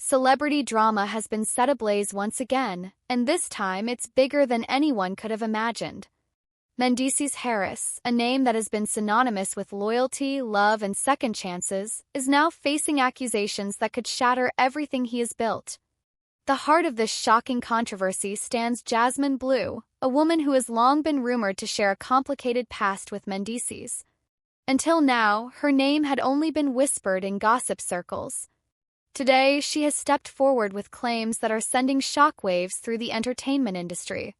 Celebrity drama has been set ablaze once again, and this time it's bigger than anyone could have imagined. Mendeecees Harris, a name that has been synonymous with loyalty, love, and second chances, is now facing accusations that could shatter everything he has built. The heart of this shocking controversy stands Jasmine Bleu, a woman who has long been rumored to share a complicated past with Mendeecees. Until now, her name had only been whispered in gossip circles. Today, she has stepped forward with claims that are sending shockwaves through the entertainment industry.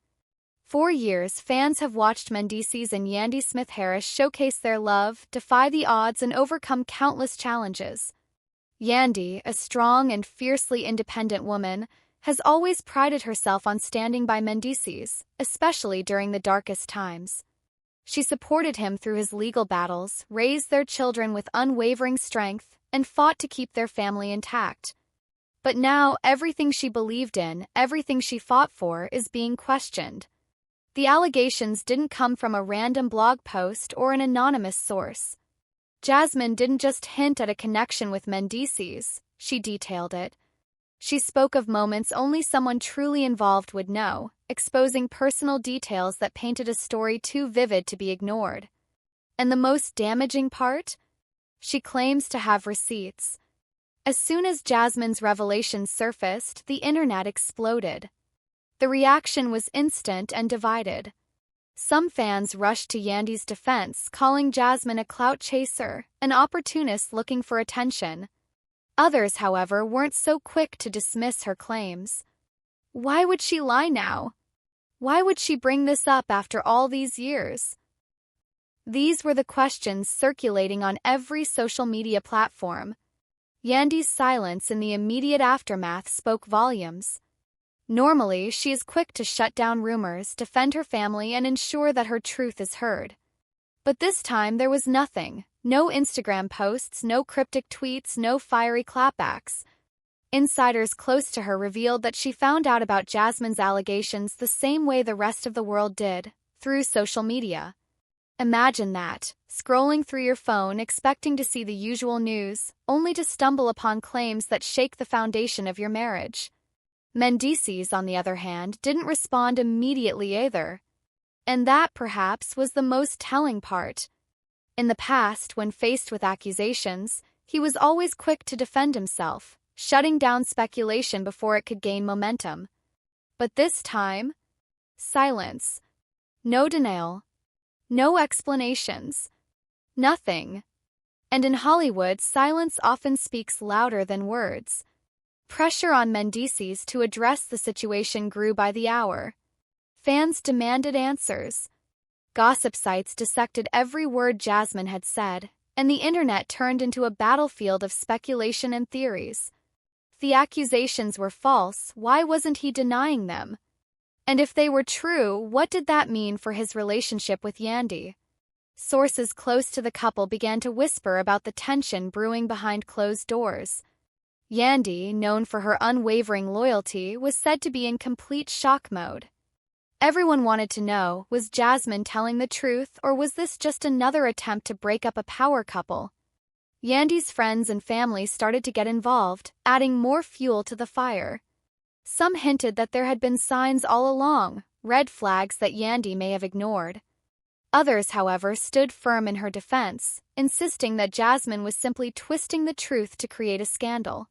For years, fans have watched Mendeecees and Yandy Smith-Harris showcase their love, defy the odds, and overcome countless challenges. Yandy, a strong and fiercely independent woman, has always prided herself on standing by Mendeecees, especially during the darkest times. She supported him through his legal battles, raised their children with unwavering strength, and fought to keep their family intact. But now, everything she believed in, everything she fought for, is being questioned. The allegations didn't come from a random blog post or an anonymous source. Jasmine didn't just hint at a connection with Mendeecees, she detailed it. She spoke of moments only someone truly involved would know, exposing personal details that painted a story too vivid to be ignored. And the most damaging part? She claims to have receipts. As soon as Jasmine's revelations surfaced, the internet exploded. The reaction was instant and divided. Some fans rushed to Yandy's defense, calling Jasmine a clout chaser, an opportunist looking for attention. Others, however, weren't so quick to dismiss her claims. Why would she lie now? Why would she bring this up after all these years? These were the questions circulating on every social media platform. Yandy's silence in the immediate aftermath spoke volumes. Normally, she is quick to shut down rumors, defend her family, and ensure that her truth is heard. But this time there was nothing. No Instagram posts, no cryptic tweets, no fiery clapbacks. Insiders close to her revealed that she found out about Jasmine's allegations the same way the rest of the world did, through social media. Imagine that, scrolling through your phone expecting to see the usual news, only to stumble upon claims that shake the foundation of your marriage. Mendeecees, on the other hand, didn't respond immediately either. And that, perhaps, was the most telling part. In the past, when faced with accusations, he was always quick to defend himself, shutting down speculation before it could gain momentum. But this time, silence. No denial. No explanations. Nothing. And in Hollywood, silence often speaks louder than words. Pressure on Mendeecees to address the situation grew by the hour. Fans demanded answers. Gossip sites dissected every word Jasmine had said, and the internet turned into a battlefield of speculation and theories. If the accusations were false, why wasn't he denying them? And if they were true, what did that mean for his relationship with Yandy? Sources close to the couple began to whisper about the tension brewing behind closed doors. Yandy, known for her unwavering loyalty, was said to be in complete shock mode. Everyone wanted to know, was Jasmine telling the truth, or was this just another attempt to break up a power couple? Yandy's friends and family started to get involved, adding more fuel to the fire. Some hinted that there had been signs all along, red flags that Yandy may have ignored. Others, however, stood firm in her defense, insisting that Jasmine was simply twisting the truth to create a scandal.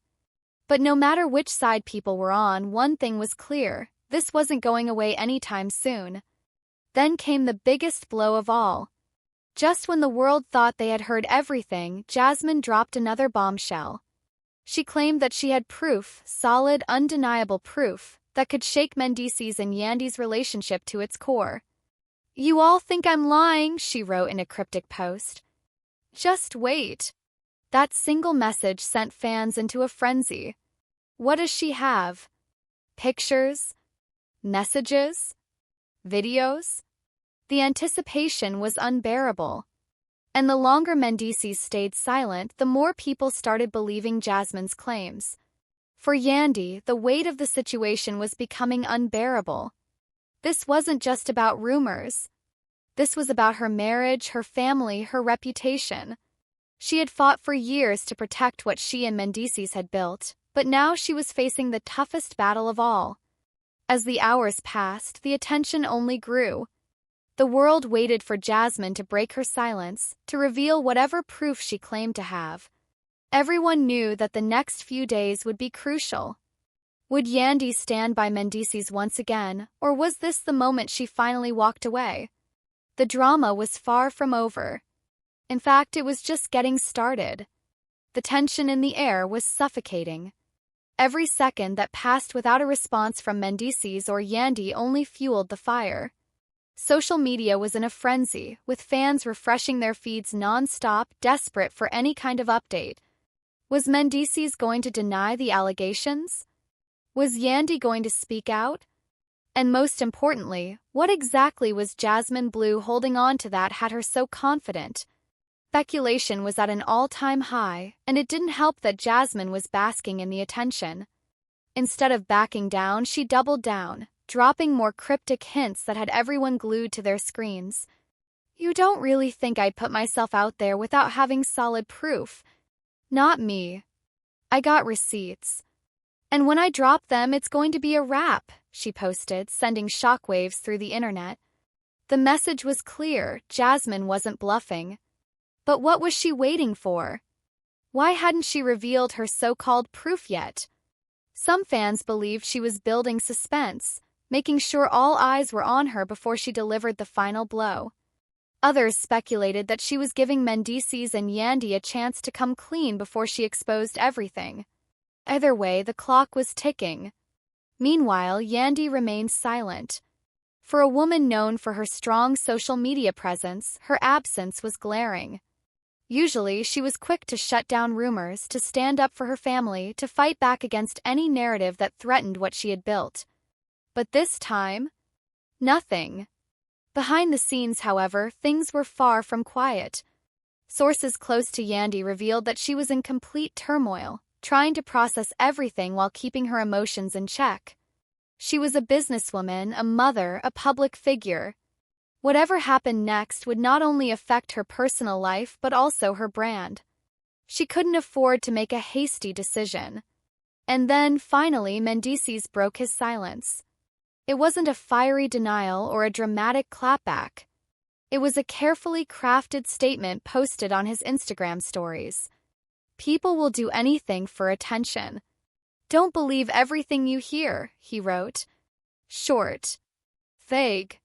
But no matter which side people were on, one thing was clear: this wasn't going away anytime soon. Then came the biggest blow of all. Just when the world thought they had heard everything, Jasmine dropped another bombshell. She claimed that she had proof, solid, undeniable proof, that could shake Mendeecees and Yandy's relationship to its core. "You all think I'm lying," she wrote in a cryptic post. Just wait. That single message sent fans into a frenzy. What does she have? Pictures? Messages? Videos? The anticipation was unbearable. And the longer Mendeecees stayed silent, the more people started believing Jasmine's claims. For Yandy, the weight of the situation was becoming unbearable. This wasn't just about rumors. This was about her marriage, her family, her reputation. She had fought for years to protect what she and Mendeecees had built, but now she was facing the toughest battle of all. As the hours passed, the attention only grew. The world waited for Jasmine to break her silence, to reveal whatever proof she claimed to have. Everyone knew that the next few days would be crucial. Would Yandy stand by Mendeecees once again, or was this the moment she finally walked away? The drama was far from over. In fact, it was just getting started. The tension in the air was suffocating. Every second that passed without a response from Mendeecees or Yandy only fueled the fire. Social media was in a frenzy, with fans refreshing their feeds non-stop, desperate for any kind of update. Was Mendeecees going to deny the allegations? Was Yandy going to speak out? And most importantly, what exactly was Jasmine Bleu holding on to that had her so confident? Speculation was at an all-time high, and it didn't help that Jasmine was basking in the attention. Instead of backing down, she doubled down, dropping more cryptic hints that had everyone glued to their screens. "You don't really think I'd put myself out there without having solid proof? Not me. I got receipts. And when I drop them, it's going to be a wrap," she posted, sending shockwaves through the internet. The message was clear. Jasmine wasn't bluffing. But what was she waiting for? Why hadn't she revealed her so-called proof yet? Some fans believed she was building suspense, making sure all eyes were on her before she delivered the final blow. Others speculated that she was giving Mendeecees and Yandy a chance to come clean before she exposed everything. Either way, the clock was ticking. Meanwhile, Yandy remained silent. For a woman known for her strong social media presence, her absence was glaring. Usually, she was quick to shut down rumors, to stand up for her family, to fight back against any narrative that threatened what she had built. But this time, nothing. Behind the scenes, however, things were far from quiet. Sources close to Yandy revealed that she was in complete turmoil, trying to process everything while keeping her emotions in check. She was a businesswoman, a mother, a public figure. Whatever happened next would not only affect her personal life but also her brand. She couldn't afford to make a hasty decision. And then, finally, Mendeecees broke his silence. It wasn't a fiery denial or a dramatic clapback. It was a carefully crafted statement posted on his Instagram stories. "People will do anything for attention. Don't believe everything you hear," he wrote. Short, vague,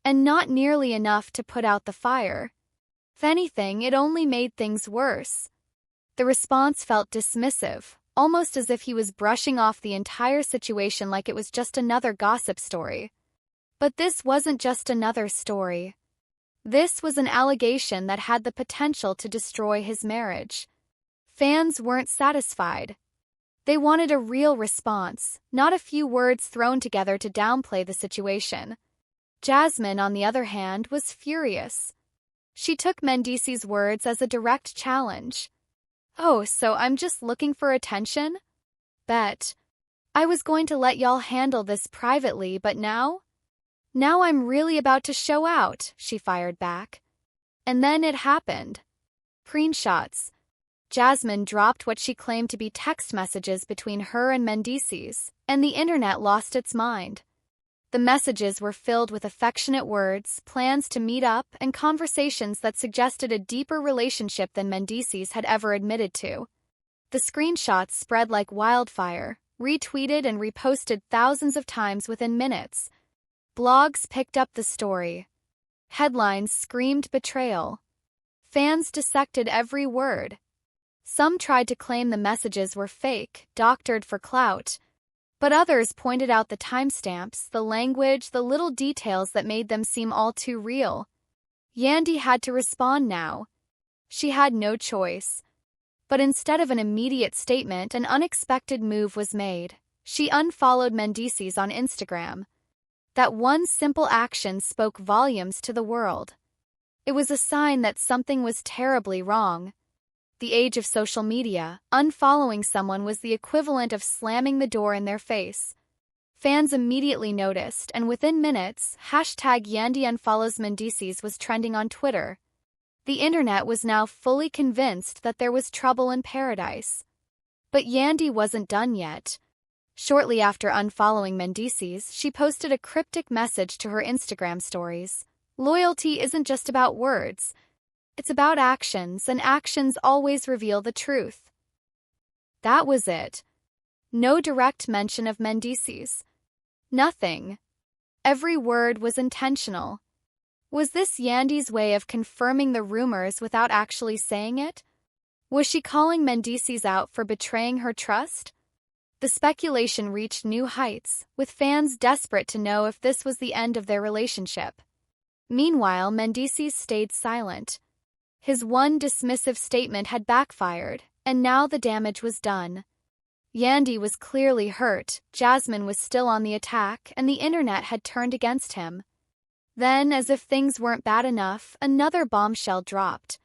and not nearly enough to put out the fire. If anything, it only made things worse. The response felt dismissive, almost as if he was brushing off the entire situation like it was just another gossip story. But this wasn't just another story. This was an allegation that had the potential to destroy his marriage. Fans weren't satisfied. They wanted a real response, not a few words thrown together to downplay the situation. Jasmine, on the other hand, was furious. She took Mendeecees' words as a direct challenge. "Oh, so I'm just looking for attention? Bet. I was going to let y'all handle this privately, but now? Now I'm really about to show out," she fired back. And then it happened. Screenshots. Jasmine dropped what she claimed to be text messages between her and Mendeecees, and the internet lost its mind. The messages were filled with affectionate words, plans to meet up, and conversations that suggested a deeper relationship than Mendeecees had ever admitted to. The screenshots spread like wildfire, retweeted and reposted thousands of times within minutes. Blogs picked up the story. Headlines screamed betrayal. Fans dissected every word. Some tried to claim the messages were fake, doctored for clout. But others pointed out the timestamps, the language, the little details that made them seem all too real. Yandy had to respond now. She had no choice. But instead of an immediate statement, an unexpected move was made. She unfollowed Mendeecees on Instagram. That one simple action spoke volumes to the world. It was a sign that something was terribly wrong. The age of social media, unfollowing someone was the equivalent of slamming the door in their face. Fans immediately noticed, and within minutes, #Yandy unfollows Mendeecees was trending on Twitter. The internet was now fully convinced that there was trouble in paradise. But Yandy wasn't done yet. Shortly after unfollowing Mendeecees, she posted a cryptic message to her Instagram stories. Loyalty isn't just about words. It's about actions, and actions always reveal the truth. That was it. No direct mention of Mendeecees. Nothing. Every word was intentional. Was this Yandy's way of confirming the rumors without actually saying it? Was she calling Mendeecees out for betraying her trust? The speculation reached new heights, with fans desperate to know if this was the end of their relationship. Meanwhile, Mendeecees stayed silent. His one dismissive statement had backfired, and now the damage was done. Yandy was clearly hurt, Jasmine was still on the attack, and the internet had turned against him. Then, as if things weren't bad enough, another bombshell dropped.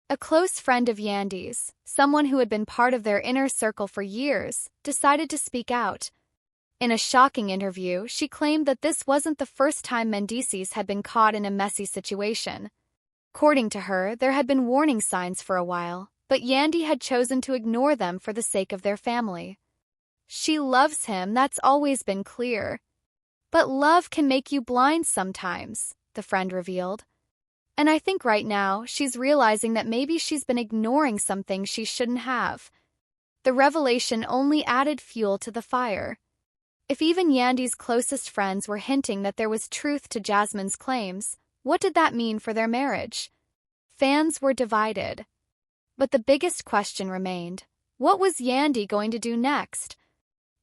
A close friend of Yandy's, someone who had been part of their inner circle for years, decided to speak out. In a shocking interview, she claimed that this wasn't the first time Mendeecees had been caught in a messy situation. According to her, there had been warning signs for a while, but Yandy had chosen to ignore them for the sake of their family. She loves him, that's always been clear. But love can make you blind sometimes, the friend revealed. And I think right now, she's realizing that maybe she's been ignoring something she shouldn't have. The revelation only added fuel to the fire. If even Yandy's closest friends were hinting that there was truth to Jasmine's claims, what did that mean for their marriage? Fans were divided. But the biggest question remained. What was Yandy going to do next?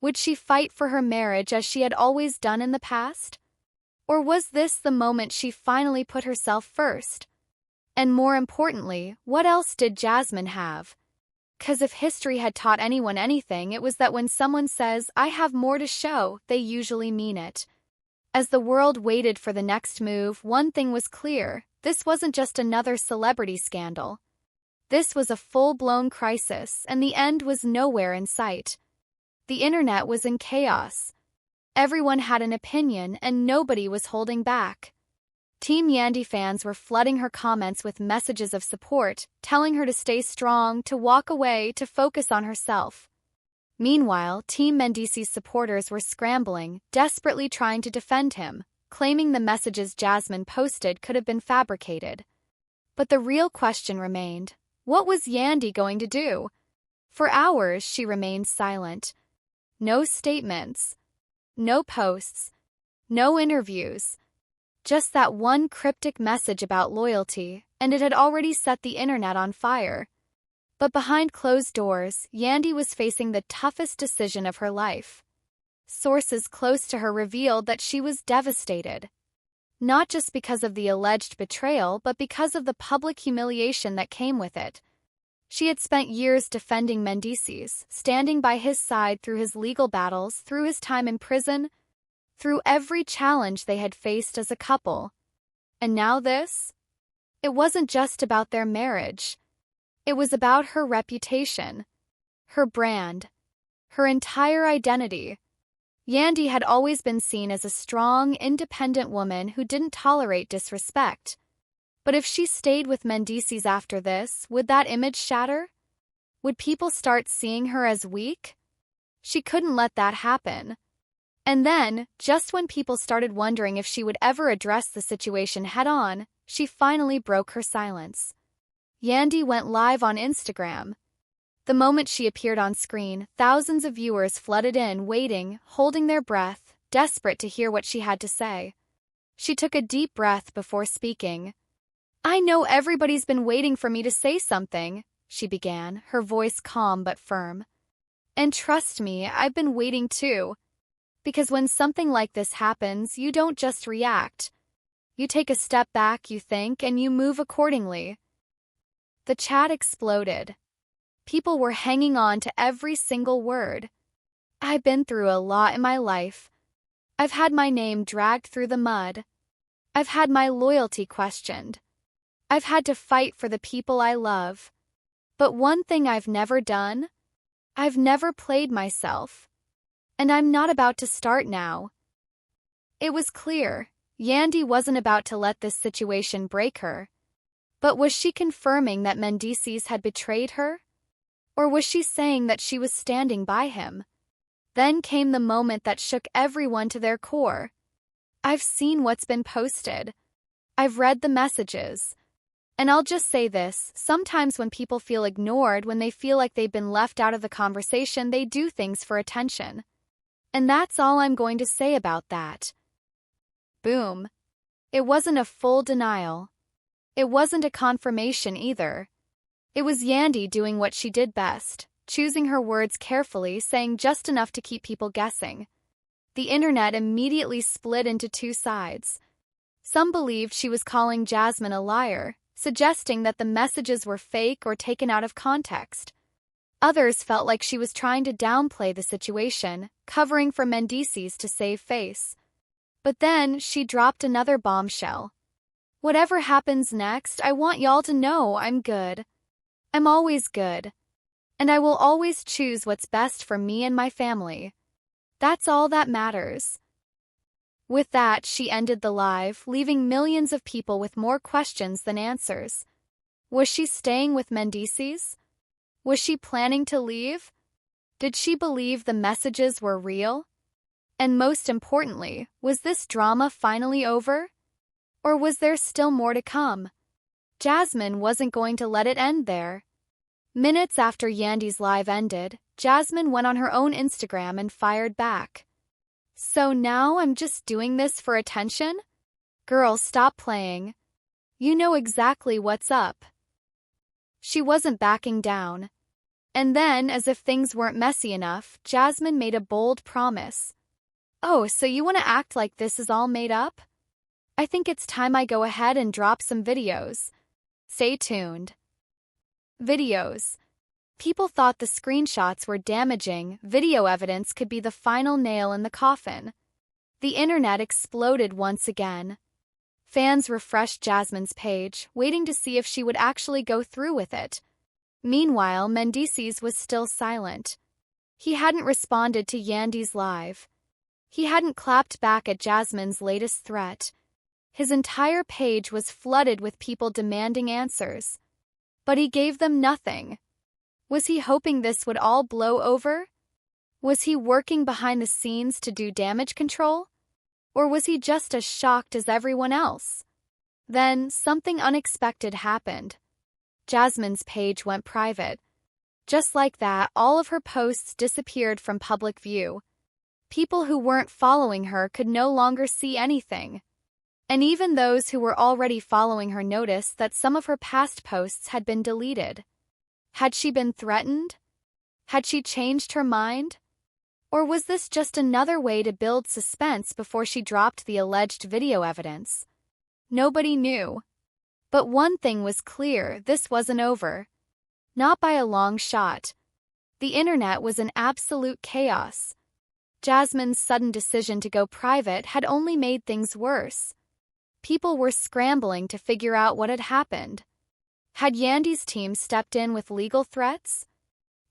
Would she fight for her marriage as she had always done in the past? Or was this the moment she finally put herself first? And more importantly, what else did Jasmine have? 'Cause if history had taught anyone anything, it was that when someone says, "I have more to show," they usually mean it. As the world waited for the next move, one thing was clear. This wasn't just another celebrity scandal. This was a full-blown crisis, and the end was nowhere in sight. The internet was in chaos. Everyone had an opinion, and nobody was holding back. Team Yandy fans were flooding her comments with messages of support, telling her to stay strong, to walk away, to focus on herself. Meanwhile, Team Mendeecees supporters were scrambling, desperately trying to defend him, claiming the messages Jasmine posted could have been fabricated. But the real question remained. What was Yandy going to do? For hours, she remained silent. No statements. No posts. No interviews. Just that one cryptic message about loyalty, and it had already set the internet on fire. But behind closed doors, Yandy was facing the toughest decision of her life. Sources close to her revealed that she was devastated. Not just because of the alleged betrayal, but because of the public humiliation that came with it. She had spent years defending Mendeecees, standing by his side through his legal battles, through his time in prison, through every challenge they had faced as a couple. And now this? It wasn't just about their marriage. It was about her reputation, her brand, her entire identity. Yandy had always been seen as a strong, independent woman who didn't tolerate disrespect. But if she stayed with Mendeecees after this, would that image shatter? Would people start seeing her as weak? She couldn't let that happen. And then, just when people started wondering if she would ever address the situation head-on, she finally broke her silence. Yandy went live on Instagram. The moment she appeared on screen, thousands of viewers flooded in, waiting, holding their breath, desperate to hear what she had to say. She took a deep breath before speaking. "I know everybody's been waiting for me to say something," she began, her voice calm but firm. "And trust me, I've been waiting too. Because when something like this happens, you don't just react. You take a step back, you think, and you move accordingly." The chat exploded. People were hanging on to every single word. "I've been through a lot in my life. I've had my name dragged through the mud. I've had my loyalty questioned. I've had to fight for the people I love. But one thing I've never done? I've never played myself. And I'm not about to start now." It was clear, Yandy wasn't about to let this situation break her. But was she confirming that Mendeecees had betrayed her? Or was she saying that she was standing by him? Then came the moment that shook everyone to their core. I've seen what's been posted. I've read the messages. And I'll just say this, sometimes when people feel ignored, when they feel like they've been left out of the conversation, they do things for attention. And that's all I'm going to say about that. Boom. It wasn't a full denial. It wasn't a confirmation either. It was Yandy doing what she did best, choosing her words carefully, saying just enough to keep people guessing. The internet immediately split into two sides. Some believed she was calling Jasmine a liar, suggesting that the messages were fake or taken out of context. Others felt like she was trying to downplay the situation, covering for Mendeecees to save face. But then she dropped another bombshell. Whatever happens next, I want y'all to know I'm good. I'm always good. And I will always choose what's best for me and my family. That's all that matters. With that, she ended the live, leaving millions of people with more questions than answers. Was she staying with Mendeecees? Was she planning to leave? Did she believe the messages were real? And most importantly, was this drama finally over? Or was there still more to come? Jasmine wasn't going to let it end there. Minutes after Yandy's live ended, Jasmine went on her own Instagram and fired back. So now I'm just doing this for attention? Girl, stop playing. You know exactly what's up. She wasn't backing down. And then, as if things weren't messy enough, Jasmine made a bold promise. Oh, so you want to act like this is all made up? I think it's time I go ahead and drop some videos. Stay tuned. Videos. People thought the screenshots were damaging. Video evidence could be the final nail in the coffin. The internet exploded once again. Fans refreshed Jasmine's page, waiting to see if she would actually go through with it. Meanwhile, Mendeecees was still silent. He hadn't responded to Yandy's live. He hadn't clapped back at Jasmine's latest threat. His entire page was flooded with people demanding answers. But he gave them nothing. Was he hoping this would all blow over? Was he working behind the scenes to do damage control? Or was he just as shocked as everyone else? Then, something unexpected happened. Jasmine's page went private. Just like that, all of her posts disappeared from public view. People who weren't following her could no longer see anything. And even those who were already following her noticed that some of her past posts had been deleted. Had she been threatened? Had she changed her mind? Or was this just another way to build suspense before she dropped the alleged video evidence? Nobody knew. But one thing was clear, this wasn't over. Not by a long shot. The internet was in absolute chaos. Jasmine's sudden decision to go private had only made things worse. People were scrambling to figure out what had happened. Had Yandy's team stepped in with legal threats?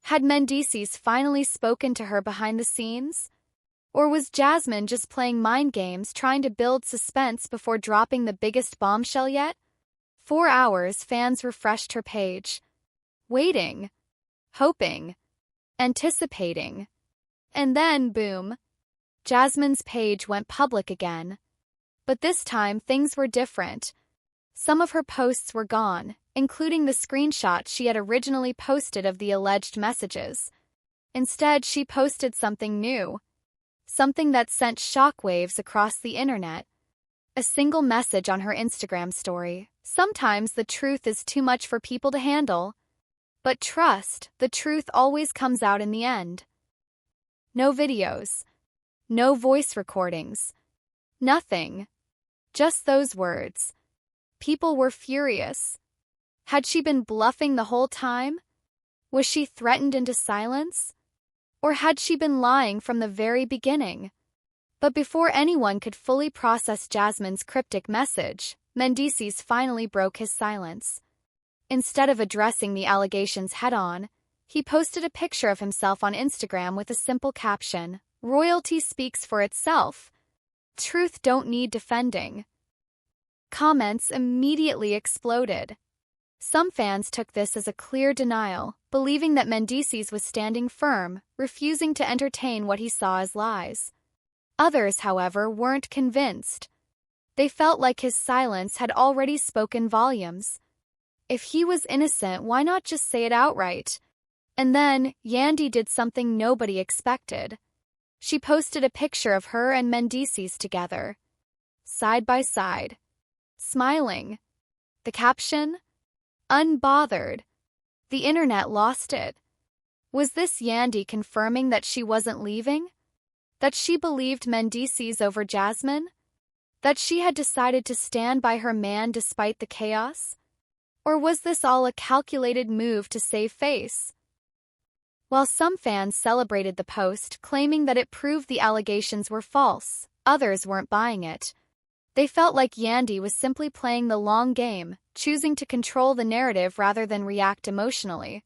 Had Mendeecees finally spoken to her behind the scenes? Or was Jasmine just playing mind games, trying to build suspense before dropping the biggest bombshell yet? 4 hours, fans refreshed her page. Waiting. Hoping. Anticipating. And then, boom. Jasmine's page went public again. But this time, things were different. Some of her posts were gone, including the screenshot she had originally posted of the alleged messages. Instead, she posted something new. Something that sent shockwaves across the internet. A single message on her Instagram story. Sometimes the truth is too much for people to handle. But trust, the truth always comes out in the end. No videos. No voice recordings. Nothing. Just those words. People were furious. Had she been bluffing the whole time? Was she threatened into silence? Or had she been lying from the very beginning? But before anyone could fully process Jasmine's cryptic message, Mendeecees finally broke his silence. Instead of addressing the allegations head-on, he posted a picture of himself on Instagram with a simple caption, "Royalty speaks for itself. Truth don't need defending." Comments immediately exploded. Some fans took this as a clear denial, believing that Mendeecees was standing firm, refusing to entertain what he saw as lies. Others, however, weren't convinced. They felt like his silence had already spoken volumes. If he was innocent, why not just say it outright? And then, Yandy did something nobody expected. She posted a picture of her and Mendeecees together, side by side, smiling. The caption? Unbothered. The internet lost it. Was this Yandy confirming that she wasn't leaving? That she believed Mendeecees over Jasmine? That she had decided to stand by her man despite the chaos? Or was this all a calculated move to save face? While some fans celebrated the post, claiming that it proved the allegations were false, others weren't buying it. They felt like Yandy was simply playing the long game, choosing to control the narrative rather than react emotionally.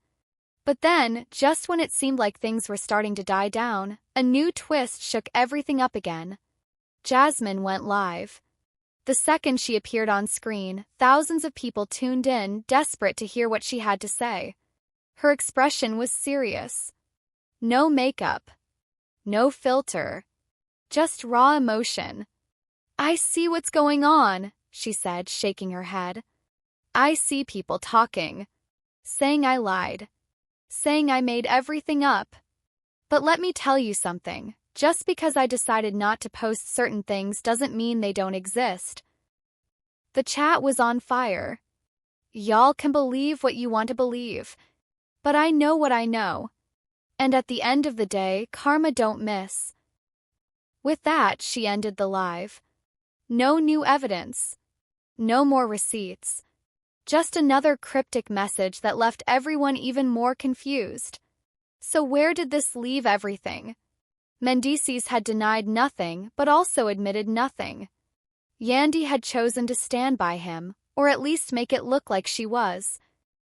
But then, just when it seemed like things were starting to die down, a new twist shook everything up again. Jasmine went live. The second she appeared on screen, thousands of people tuned in, desperate to hear what she had to say. Her expression was serious. No makeup. No filter. Just raw emotion. "I see what's going on," she said, shaking her head. "I see people talking. Saying I lied. Saying I made everything up. But let me tell you something. Just because I decided not to post certain things doesn't mean they don't exist." The chat was on fire. Y'all can believe what you want to believe. But I know what I know. And at the end of the day, karma don't miss. With that, she ended the live. No new evidence. No more receipts. Just another cryptic message that left everyone even more confused. So where did this leave everything? Mendeecees had denied nothing, but also admitted nothing. Yandy had chosen to stand by him, or at least make it look like she was.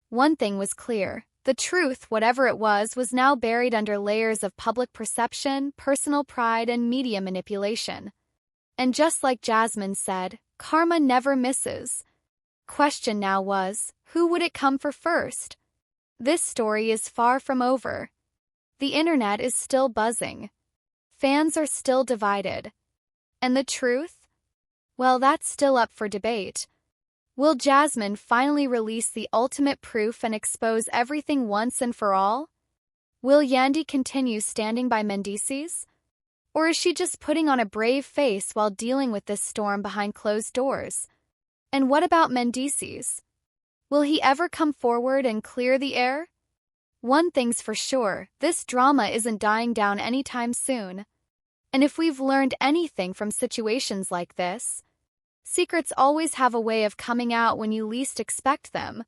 One thing was clear. The truth, whatever it was now buried under layers of public perception, personal pride, and media manipulation. And just like Jasmine said, karma never misses. Question now was, who would it come for first? This story is far from over. The internet is still buzzing. Fans are still divided. And the truth? Well, that's still up for debate. Will Jasmine finally release the ultimate proof and expose everything once and for all? Will Yandy continue standing by Mendeecees? Or is she just putting on a brave face while dealing with this storm behind closed doors? And what about Mendeecees? Will he ever come forward and clear the air? One thing's for sure, this drama isn't dying down anytime soon. And if we've learned anything from situations like this, secrets always have a way of coming out when you least expect them.